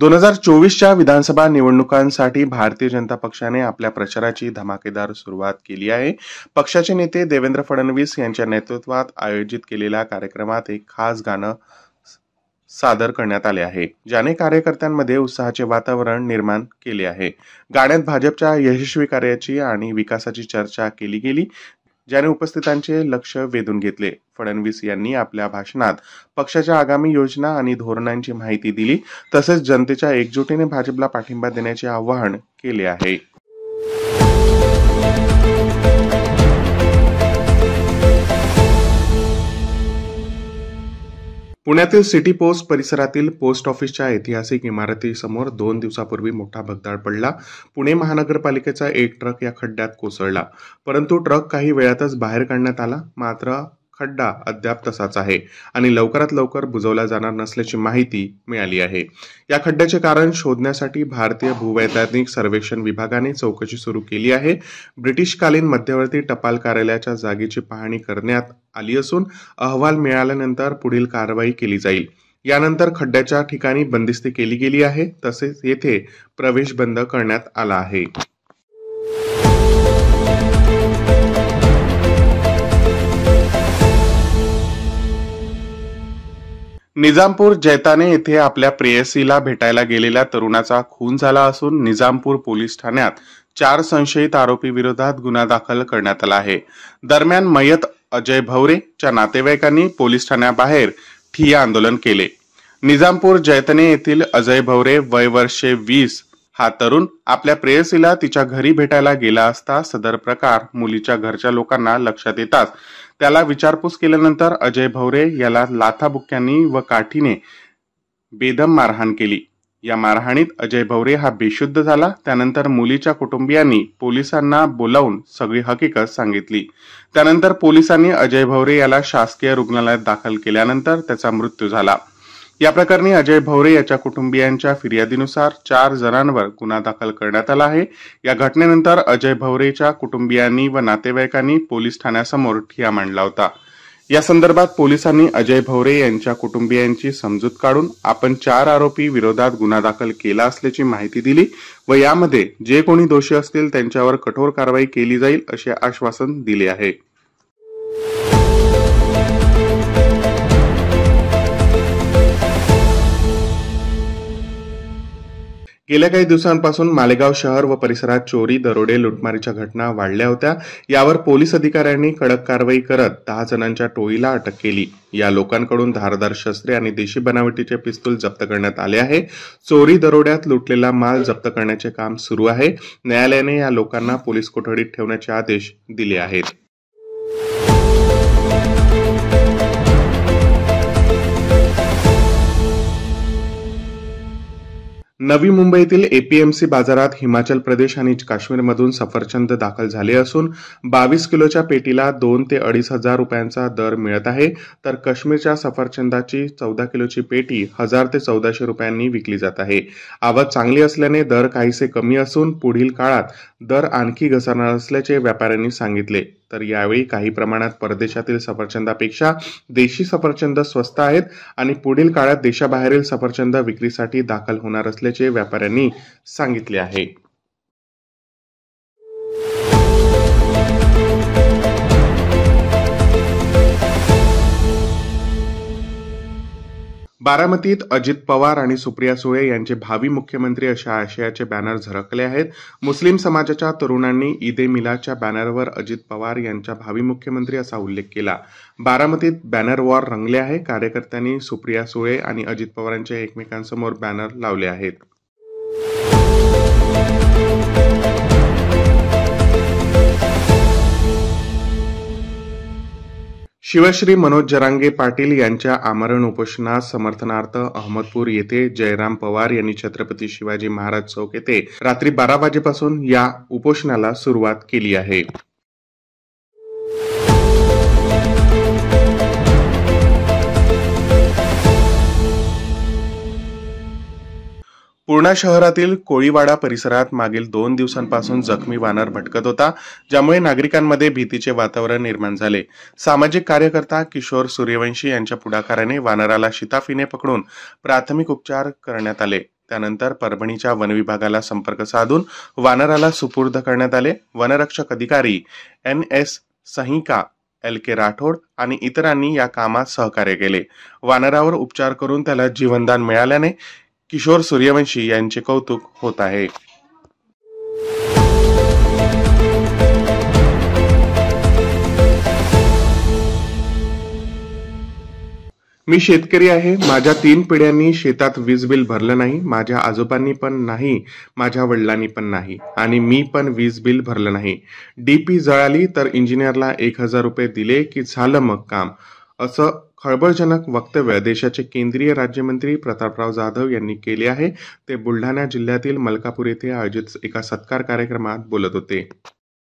2024च्या विधानसभा निवडणुकांसाठी भारतीय जनता पक्षाने आपल्या प्रचाराची धमाकेदार सुरुवात केली आहे। पक्षाचे नेते देवेंद्र फडणवीस यांच्या नेतृत्वात आयोजित केलेल्या कार्यक्रमात एक खास गाणं सादर करण्यात आले आहे, ज्याने कार्यकर्त्यांमध्ये उत्साहाचे वातावरण निर्माण केले आहे। गाण्यात भाजपच्या यशस्वी कार्याची आणि विकासाची चर्चा केली गेली, ज्याने उपस्थितांचे लक्ष वेधून घेतले। फडणवीस यांनी आपल्या भाषणात पक्षाच्या आगामी योजना आणि धोरणांची माहिती दिली, तसेच जनतेच्या एकजुटीने भाजपला पाठिंबा देण्याचे आवाहन केले आहे। पुण्यातील सिटी पोस्ट परिसरातील पोस्ट ऑफिसच्या ऐतिहासिक इमारतीसमोर 2 दिवसापूर्वी मोठा भगदाड पडला। पुणे महानगरपालिकेचा एक ट्रक या खड्ड्यात कोसळला, परंतु ट्रक काही वेळातच बाहेर काढण्यात आला। मात्र खड्डा अद्याप तसाच आहे आणि लवकरात लवकर बुजवला जाणार नसल्याची माहिती मिळाली आहे। या खड्ड्याचे कारण शोधण्यासाठी भारतीय भूवैज्ञानिक सर्वेक्षण विभागाने चौकशी सुरू केली आहे। ब्रिटिशकालीन मध्यवर्ती टपाल कार्यालयाच्या जागेची पाहणी करण्यात आली असून अहवाल मिळाल्यानंतर पुढील कारवाई केली जाईल। यानंतर खड्ड्याच्या ठिकाणी बंदिस्ती केली गेली आहे, तसेच येथे प्रवेश बंद करण्यात आला आहे। निजामपूर जैताने येथे आपल्या प्रेयसीला भेटायला गेलेल्या तरुणाचा खून झाला असून निजामपूर पोलीस ठाण्यात 4 संशयित आरोपी विरोधात गुन्हा दाखल करण्यात आला आहे। दरम्यान मयत अजय भवरेच्या नातेवाईकांनी पोलीस ठाण्याबाहेर ठिय्या आंदोलन केले। निजामपूर जैतने येथील अजय भवरे वय वर्षे 20 हा तरुण आपल्या प्रेयसीला तिच्या घरी भेटायला गेला असता सदर प्रकार मुलीच्या घरच्या लोकांना लक्षात येताच त्याला विचारपूस केल्यानंतर अजय भवरे याला लाथाबुक्क्यांनी व काठीने बेदम मारहाण केली। या मारहाणीत अजय भवरे हा बेशुद्ध झाला। त्यानंतर मुलीच्या कुटुंबियांनी पोलिसांना बोलावून सगळी हकीकत सांगितली। त्यानंतर पोलिसांनी अजय भवरे याला शासकीय रुग्णालयात दाखल केल्यानंतर त्याचा मृत्यू झाला। या प्रकरणी अजय भवरे याच्या कुटुंबियांच्या फिर्यादीनुसार 4 जणांवर गुन्हा दाखल करण्यात आला आहे। या घटनेनंतर अजय भवरेच्या कुटुंबियांनी व नातेवाईकांनी पोलीस ठाण्यासमोर ठिय्या मांडला होता। या संदर्भात पोलिसांनी अजय भवरे यांच्या कुटुंबियांची समजूत काढून आपण 4 आरोपी विरोधात गुन्हा दाखल केला असल्याची माहिती दिली व यामध्ये जे कोणी दोषी असतील त्यांच्यावर कठोर कारवाई केली जाईल असे आश्वासन दिले आहे। गेल्या काही दिवसांपासून मालेगाव शहर व परिसरात चोरी, दरोडे, लुटमारीच्या घटना वाढल्या होत्या। यावर पोलीस अधिकाऱ्यांनी कडक कारवाई करत 10 जणांच्या टोळीला अटक केली। या लोकांकडून धारदार शस्त्रे आणि देशी बनावटीचे पिस्तूल जप्त करण्यात आले आहे। चोरी दरोड्यात लुटलेला माल जप्त करण्याचे काम सुरू आहे। न्यायालयाने या लोकांना पोलीस कोठडीत ठेवण्याचे आदेश दिले आहेत। नवी मुंबईतील एपीएमसी बाजारात हिमाचल प्रदेश आणि काश्मीरमधून सफरचंद दाखल झाले असून 22 किलोच्या पेटीला 2 ते 2.5 हजार रुपयांचा दर मिळत आहे, तर काश्मीरच्या सफरचंदाची 14 किलोची पेटी 1000 ते 1400 रुपयांनी विकली जात आहे। आवक चांगली असल्याने दर काहीसे कमी असून पुढील काळात दर आणखी घसरणार असल्याचे व्यापाऱ्यांनी सांगितले। तर यावेळी काही प्रमाणात परदेशातील सफरचंदापेक्षा देशी सफरचंद स्वस्त आहेत आणि पुढील काळात देशाबाहेरील सफरचंद विक्रीसाठी दाखल होणार असल्याचे व्यापाऱ्यांनी सांगितले आहे। बारामतीत अजित पवार आणि सुप्रिया सुळे यांचे भावी मुख्यमंत्री अशा आशयाचे बॅनर झळकले आहेत। मुस्लिम समाजाच्या तरुणांनी ईद मिलादच्या बॅनरवर अजित पवार यांच्या भावी मुख्यमंत्री असा उल्लेख केला। बारामतीत बॅनर वॉर रंगले आहे। कार्यकर्त्यांनी सुप्रिया सुळे आणि अजित पवारांच्या एकमेकांसमोर बॅनर लावले आहेत। शिवश्री मनोज जरांगे पाटील यांच्या आमरण उपोषणास समर्थनार्थ अहमदपूर येथे जयराम पवार यांनी छत्रपती शिवाजी महाराज चौक येथे रात्री 12 वाजेपासून या उपोषणाला सुरुवात केली आहे। पूर्णा शहरातील कोळीवाडा परिसरात मागील 2 दिवसांपासून जखमी वानर भटकत होता, ज्यामुळे नागरिकांमध्ये भीतीचे वातावरण निर्माण झाले। सामाजिक कार्यकर्ता किशोर सूर्यवंशी यांच्या पुढाकाराने वानराला शिताफीने पकडून प्राथमिक उपचार करण्यात आले। त्यानंतर परभणीच्या वनविभागाला संपर्क साधून वानराला सुपूर्द करण्यात आले. वनरक्षक अधिकारी NS सहिका, LK राठोड आणि इतरांनी या कामात सहकार्य केले. वानरावर उपचार करून त्याला जीवनदान मिळाल्याने किशोर सूर्यवंशी यांचे कौतुक होत आहे. मी शेतकरी आहे. माझ्या 3 पिढ्यांनी शेतात वीज बिल भरलं नाही. माझ्या आजोबांनी पण नाही, माझ्या वडिलांनी पण नाही आणि मी पण वीज बिल भरलं नाही. DP जळाली तर इंजिनियरला 1000 रुपये दिले की झालं मग काम, असं खळबळजनक वक्तव्य देशाचे केंद्रीय राज्यमंत्री प्रतापराव जाधव यांनी केले आहे. ते बुलढाणा जिल्ह्यातील मलकापूर येथे आयोजित एका सत्कार कार्यक्रमात बोलत होते.